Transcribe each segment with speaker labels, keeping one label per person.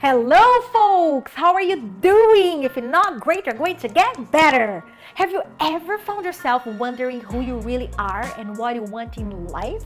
Speaker 1: Hello folks, how are you doing? If you're not great, you're going to get better. Have you ever found yourself wondering who you really are and what you want in life?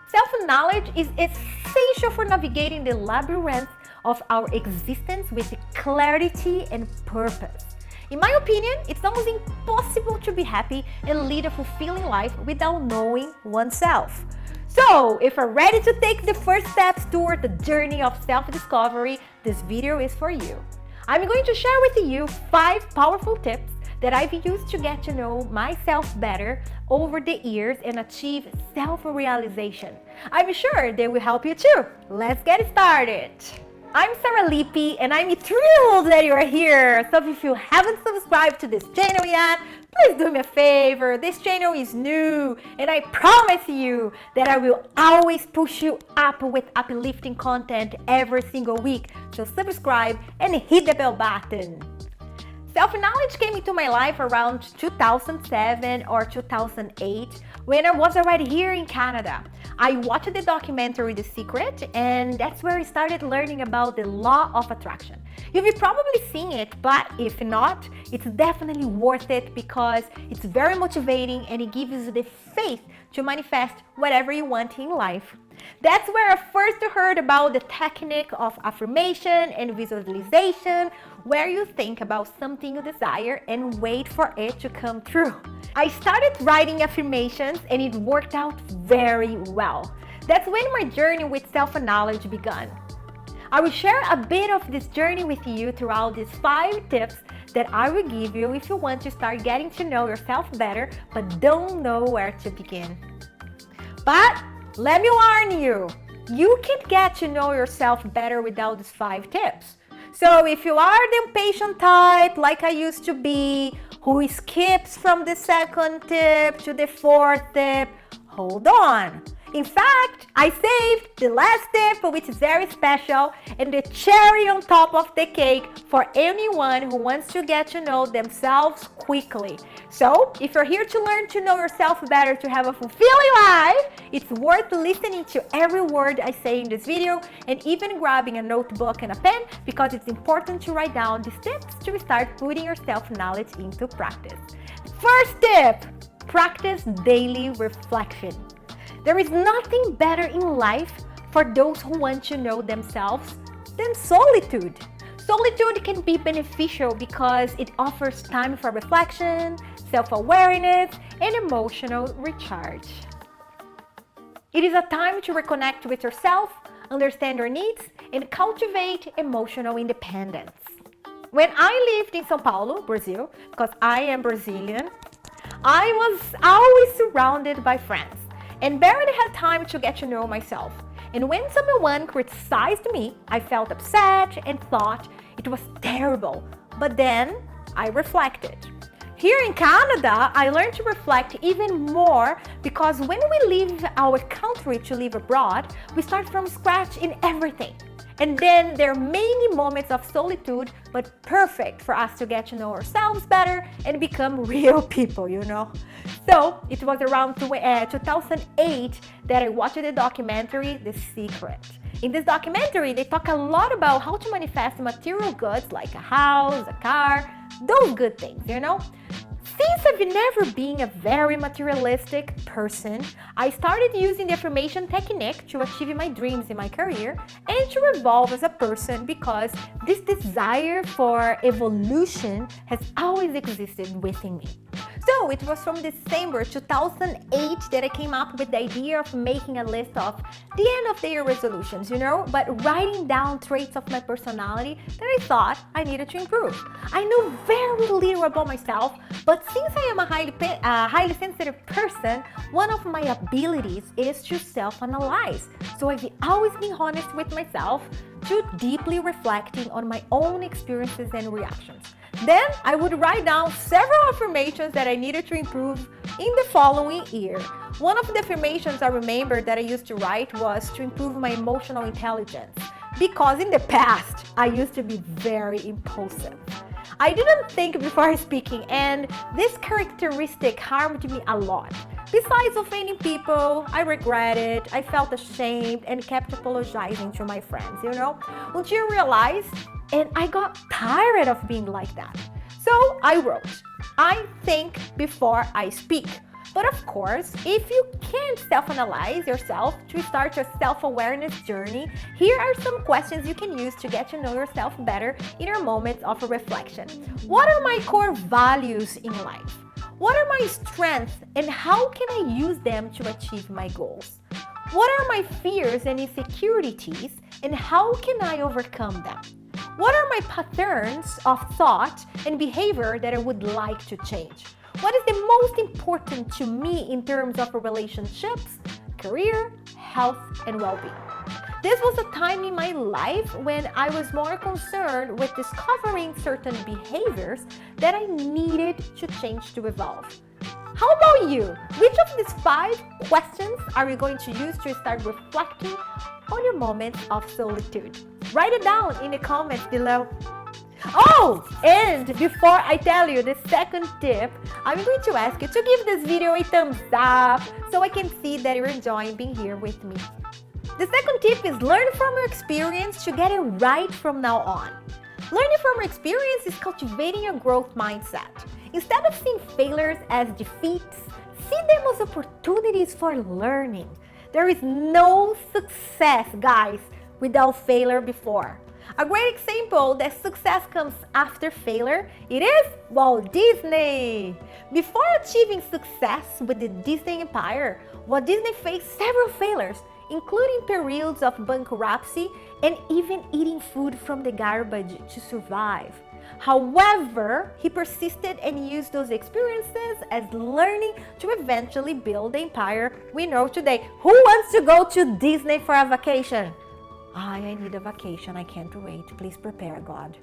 Speaker 1: Self-knowledge is essential for navigating the labyrinth of our existence with clarity and purpose. In my opinion, it's almost impossible to be happy and lead a fulfilling life without knowing oneself. So, if you're ready to take the first steps toward the journey of self-discovery, this video is for you. I'm going to share with you 5 powerful tips that I've used to get to know myself better over the years and achieve self-realization. I'm sure they will help you too. Let's get started. I'm Sarah Lippi and I'm thrilled that you are here. So if you haven't subscribed to this channel yet, please do me a favor. This channel is new and I promise you that I will always push you up with uplifting content every single week. So subscribe and hit the bell button. Self-knowledge came into my life around 2007 or 2008 when I was already here in Canada. I watched the documentary The Secret, and that's where I started learning about the law of attraction. You've probably seen it, but if not, it's definitely worth it because it's very motivating and it gives you the faith to manifest whatever you want in life. That's where I first heard about the technique of affirmation and visualization, where you think about something you desire and wait for it to come true. I started writing affirmations and it worked out very well. That's when my journey with self-knowledge began. I will share a bit of this journey with you throughout these 5 tips that I will give you if you want to start getting to know yourself better but don't know where to begin. But let me warn you, you can't get to know yourself better without these 5 tips. So if you are the impatient type like I used to be, who skips from the second tip to the 4th tip, hold on. In fact, I saved the last tip, which is very special, and the cherry on top of the cake for anyone who wants to get to know themselves quickly. So, if you're here to learn to know yourself better to have a fulfilling life, it's worth listening to every word I say in this video and even grabbing a notebook and a pen because it's important to write down these tips to start putting your self-knowledge into practice. First tip, practice daily reflection. There is nothing better in life for those who want to know themselves than solitude. Solitude can be beneficial because it offers time for reflection, self-awareness, and emotional recharge. It is a time to reconnect with yourself, understand your needs, and cultivate emotional independence. When I lived in São Paulo, Brazil, because I am Brazilian, I was always surrounded by friends and barely had time to get to know myself. And when someone criticized me, I felt upset and thought it was terrible. But then I reflected. Here in Canada, I learned to reflect even more because when we leave our country to live abroad, we start from scratch in everything. And then there are many moments of solitude, but perfect for us to get to know ourselves better and become real people, you know. So it was around 2008 that I watched the documentary The Secret. In this documentary, they talk a lot about how to manifest material goods like a house, a car, those good things, you know. Since I've never been a very materialistic person, I started using the affirmation technique to achieve my dreams in my career and to evolve as a person because this desire for evolution has always existed within me. So it was from December 2008 that I came up with the idea of making a list of the end of the year resolutions, you know, but writing down traits of my personality that I thought I needed to improve. I know very little about myself, but since I am a highly sensitive person, one of my abilities is to self-analyze. So I've always been honest with myself, to deeply reflecting on my own experiences and reactions. Then I would write down several affirmations that I needed to improve in the following year. One of the affirmations I remember that I used to write was to improve my emotional intelligence, because in the past I used to be very impulsive. I didn't think before speaking, and this characteristic harmed me a lot. Besides offending people, I regret it, I felt ashamed and kept apologizing to my friends, until I realized, and I got tired of being like that. So I wrote, I think before I speak. But of course, if you can't self-analyze yourself to start your self-awareness journey, here are some questions you can use to get to know yourself better in your moments of reflection. What are my core values in life? What are my strengths and how can I use them to achieve my goals? What are my fears and insecurities and how can I overcome them? What are my patterns of thought and behavior that I would like to change? What is the most important to me in terms of relationships, career, health, and well-being? This was a time in my life when I was more concerned with discovering certain behaviors that I needed to change to evolve. How about you? Which of these 5 questions are you going to use to start reflecting on your moments of solitude? Write it down in the comments below. Oh, and before I tell you the second tip, I'm going to ask you to give this video a thumbs up so I can see that you're enjoying being here with me. The second tip is learn from your experience to get it right from now on. Learning from your experience is cultivating a growth mindset. Instead of seeing failures as defeats, see them as opportunities for learning. There is no success, guys, without failure before. A great example that success comes after failure, it is Walt Disney. Before achieving success with the Disney Empire, Walt Disney faced several failures, including periods of bankruptcy and even eating food from the garbage to survive. However, he persisted and used those experiences as learning to eventually build the empire we know today. Who wants to go to Disney for a vacation? I need a vacation. I can't wait. Please prepare, God.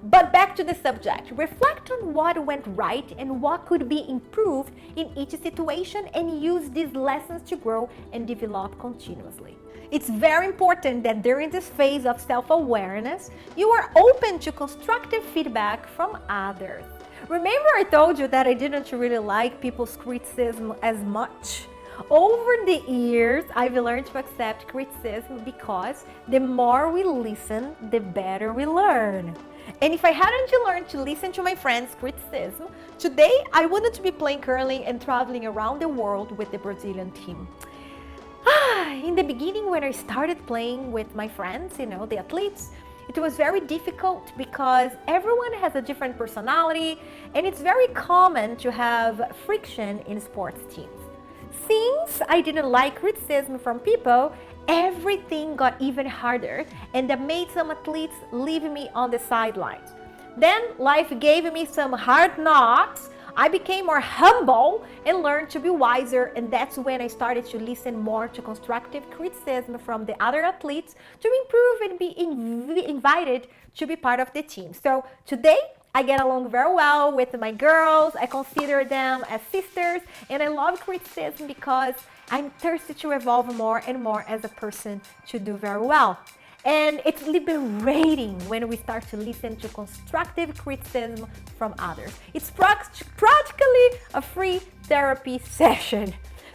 Speaker 1: But back to the subject. Reflect on what went right and what could be improved in each situation and use these lessons to grow and develop continuously. It's very important that during this phase of self-awareness, you are open to constructive feedback from others. Remember I told you that I didn't really like people's criticism as much? Over the years, I've learned to accept criticism because the more we listen, the better we learn. And if I hadn't learned to listen to my friends' criticism, today I wouldn't be playing curling and traveling around the world with the Brazilian team. In the beginning, when I started playing with my friends, the athletes, it was very difficult because everyone has a different personality and it's very common to have friction in sports teams. Since I didn't like criticism from people, everything got even harder and that made some athletes leave me on the sidelines. Then life gave me some hard knocks. I became more humble and learned to be wiser, and that's when I started to listen more to constructive criticism from the other athletes to improve and be invited to be part of the team. So today, I get along very well with my girls. I consider them as sisters, and I love criticism because I'm thirsty to evolve more and more as a person to do very well. And it's liberating when we start to listen to constructive criticism from others. It's practically a free therapy session.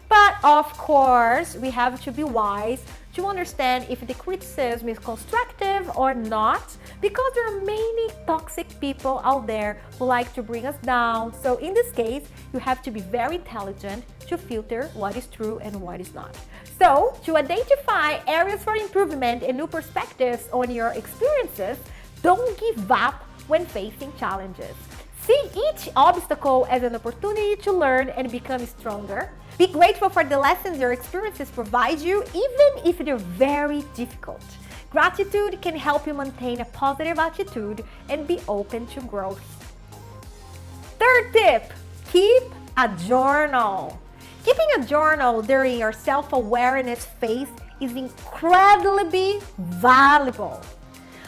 Speaker 1: But of course, we have to be wise to understand if the criticism is constructive or not, because there are many toxic people out there who like to bring us down. So in this case, you have to be very intelligent to filter what is true and what is not. So to identify areas for improvement and new perspectives on your experiences, don't give up when facing challenges. See each obstacle as an opportunity to learn and become stronger. Be grateful for the lessons your experiences provide you, even if they're very difficult. Gratitude can help you maintain a positive attitude and be open to growth. Third tip, keep a journal. Keeping a journal during your self-awareness phase is incredibly valuable.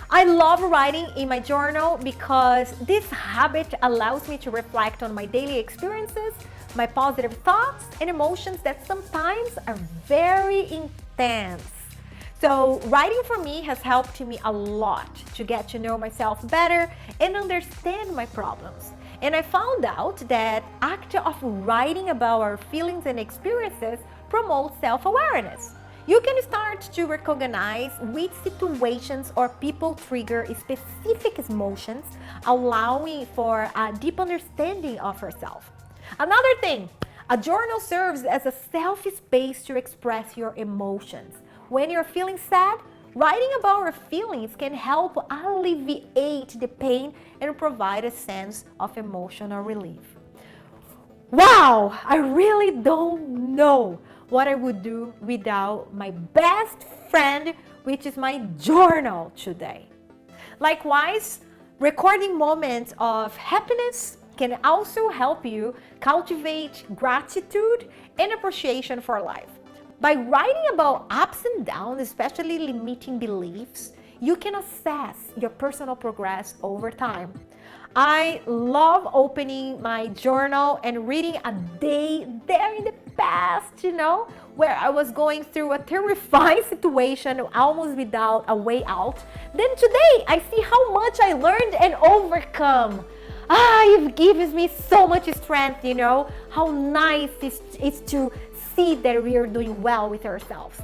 Speaker 1: I love writing in my journal because this habit allows me to reflect on my daily experiences, my positive thoughts and emotions that sometimes are very intense. So writing for me has helped me a lot to get to know myself better and understand my problems. And I found out that act of writing about our feelings and experiences promotes self-awareness. You can start to recognize which situations or people trigger specific emotions, allowing for a deep understanding of yourself. Another thing, a journal serves as a safe space to express your emotions. When you're feeling sad, writing about your feelings can help alleviate the pain and provide a sense of emotional relief. Wow, I really don't know what I would do without my best friend, which is my journal today. Likewise, recording moments of happiness can also help you cultivate gratitude and appreciation for life. By writing about ups and downs, especially limiting beliefs, you can assess your personal progress over time. I love opening my journal and reading a day there in the past, where I was going through a terrifying situation almost without a way out. Then today, I see how much I learned and overcome. It gives me so much strength, how nice it is to see that we are doing well with ourselves.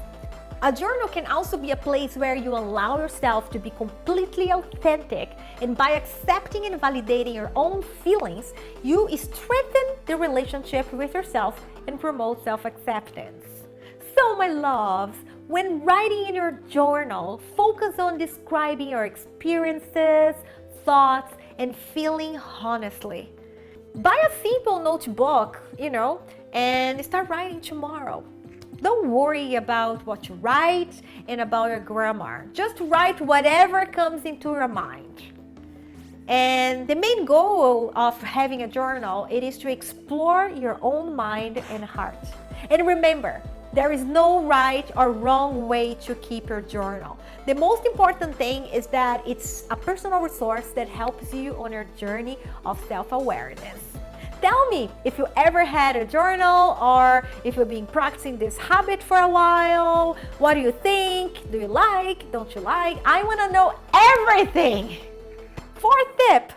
Speaker 1: A journal can also be a place where you allow yourself to be completely authentic, and by accepting and validating your own feelings, you strengthen the relationship with yourself and promote self-acceptance. So, my loves, when writing in your journal, focus on describing your experiences, thoughts, and feeling honestly. Buy a simple notebook, and start writing tomorrow. Don't worry about what you write and about your grammar. Just write whatever comes into your mind. And the main goal of having a journal, it is to explore your own mind and heart. And remember, there is no right or wrong way to keep your journal. The most important thing is that it's a personal resource that helps you on your journey of self-awareness. Tell me if you ever had a journal, or if you've been practicing this habit for a while. What do you think? Do you like? Don't you like? I want to know everything. Fourth tip,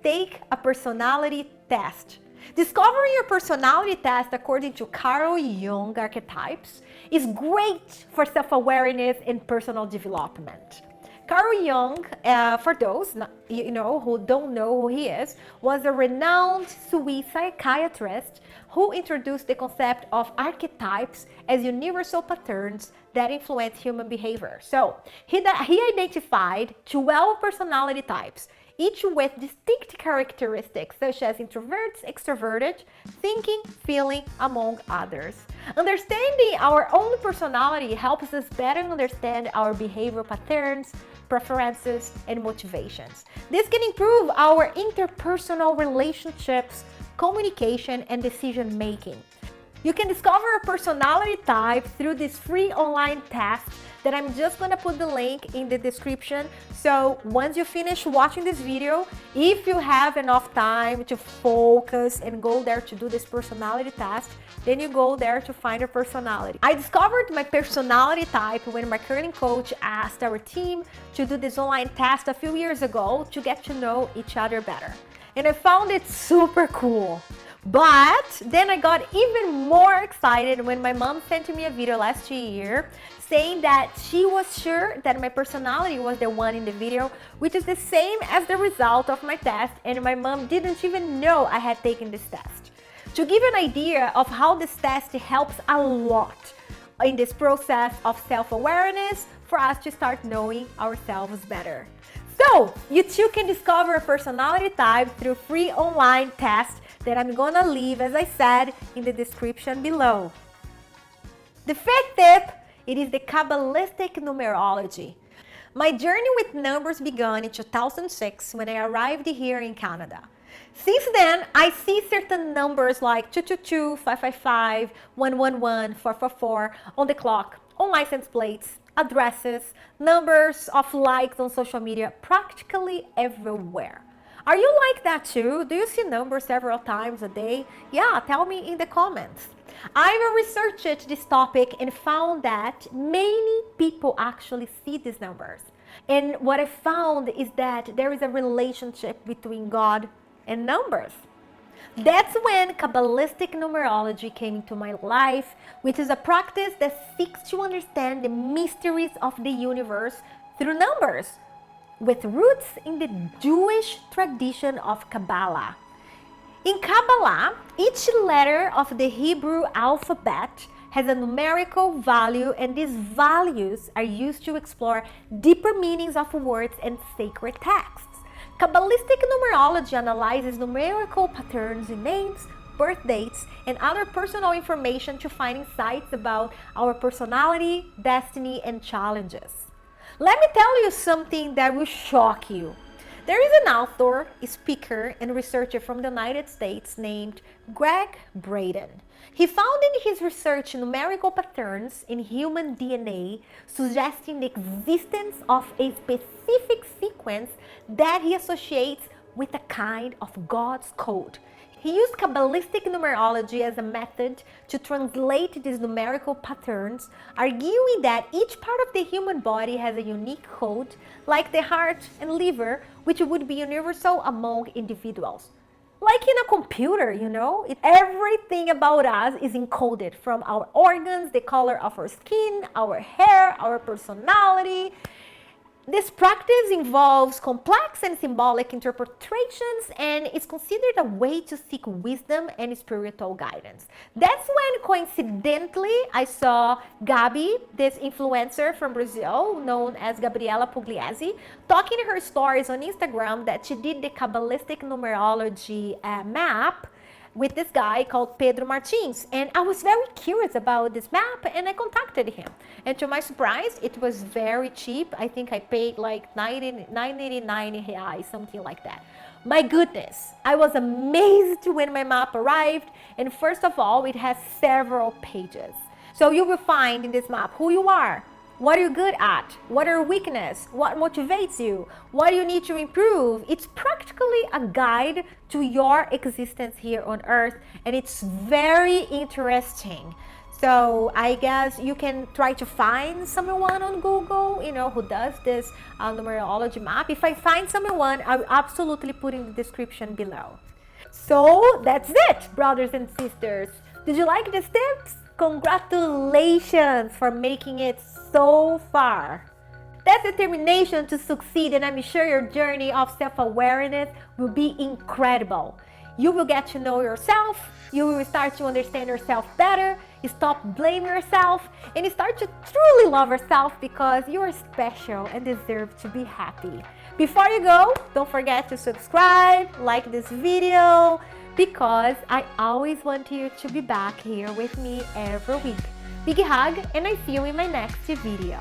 Speaker 1: take a personality test. Discovering your personality test according to Carl Jung archetypes is great for self-awareness and personal development. Carl Jung, for those who don't know who he is, was a renowned Swiss psychiatrist who introduced the concept of archetypes as universal patterns that influence human behavior. So he identified 12 personality types, each with distinct characteristics such as introverts, extroverted, thinking, feeling, among others. Understanding our own personality helps us better understand our behavioral patterns, preferences, and motivations. This can improve our interpersonal relationships, communication, and decision making. You can discover a personality type through this free online test that I'm just gonna put the link in the description. So once you finish watching this video, if you have enough time to focus and go there to do this personality test, then you go there to find your personality. I discovered my personality type when my curling coach asked our team to do this online test a few years ago to get to know each other better. And I found it super cool. But then I got even more excited when my mom sent me a video last year saying that she was sure that my personality was the one in the video, which is the same as the result of my test, and my mom didn't even know I had taken this test. To give you an idea of how this test helps a lot in this process of self-awareness for us to start knowing ourselves better. So, you too can discover a personality type through free online test that I'm gonna leave, as I said, in the description below. The fifth tip, it is the Cabalistic Numerology. My journey with numbers began in 2006 when I arrived here in Canada. Since then, I see certain numbers like 222, 555, 111, 444 on the clock, on license plates, addresses, numbers of likes on social media, practically everywhere. Are you like that too? Do you see numbers several times a day? Yeah, tell me in the comments. I've researched this topic and found that many people actually see these numbers. And what I found is that there is a relationship between God and numbers. That's when Cabalistic Numerology came into my life, which is a practice that seeks to understand the mysteries of the universe through numbers, with roots in the Jewish tradition of Kabbalah. In Kabbalah, each letter of the Hebrew alphabet has a numerical value, and these values are used to explore deeper meanings of words and sacred texts. Cabalistic numerology analyzes numerical patterns in names, birth dates, and other personal information to find insights about our personality, destiny, and challenges. Let me tell you something that will shock you. There is an author, speaker, and researcher from the United States named Greg Braden. He found in his research numerical patterns in human DNA, suggesting the existence of a specific sequence that he associates with a kind of God's code. He used Cabalistic numerology as a method to translate these numerical patterns, arguing that each part of the human body has a unique code, like the heart and liver, which would be universal among individuals. Like in a computer, everything about us is encoded, from our organs, the color of our skin, our hair, our personality. This practice involves complex and symbolic interpretations and is considered a way to seek wisdom and spiritual guidance. That's when, coincidentally, I saw Gabi, this influencer from Brazil known as Gabriela Pugliese, talking in her stories on Instagram that she did the Cabalistic numerology map with this guy called Pedro Martins, and I was very curious about this map, and I contacted him, and to my surprise it was very cheap. I think I paid like 989 reais, something like that. My goodness, I was amazed when my map arrived, and first of all, it has several pages. So you will find in this map who you are, what are you good at, what are your weaknesses, what motivates you, what do you need to improve. It's practically a guide to your existence here on earth, and it's very interesting. So I guess you can try to find someone on Google, who does this numerology map. If I find someone, I'll absolutely put in the description below. So that's it, brothers and sisters. Did you like these tips? Congratulations for making it so far. That's determination to succeed, and I'm sure your journey of self-awareness will be incredible. You will get to know yourself, you will start to understand yourself better, you stop blaming yourself, and you start to truly love yourself because you are special and deserve to be happy. Before you go, don't forget to subscribe, like this video, because I always want you to be back here with me every week. Big hug, and I see you in my next video.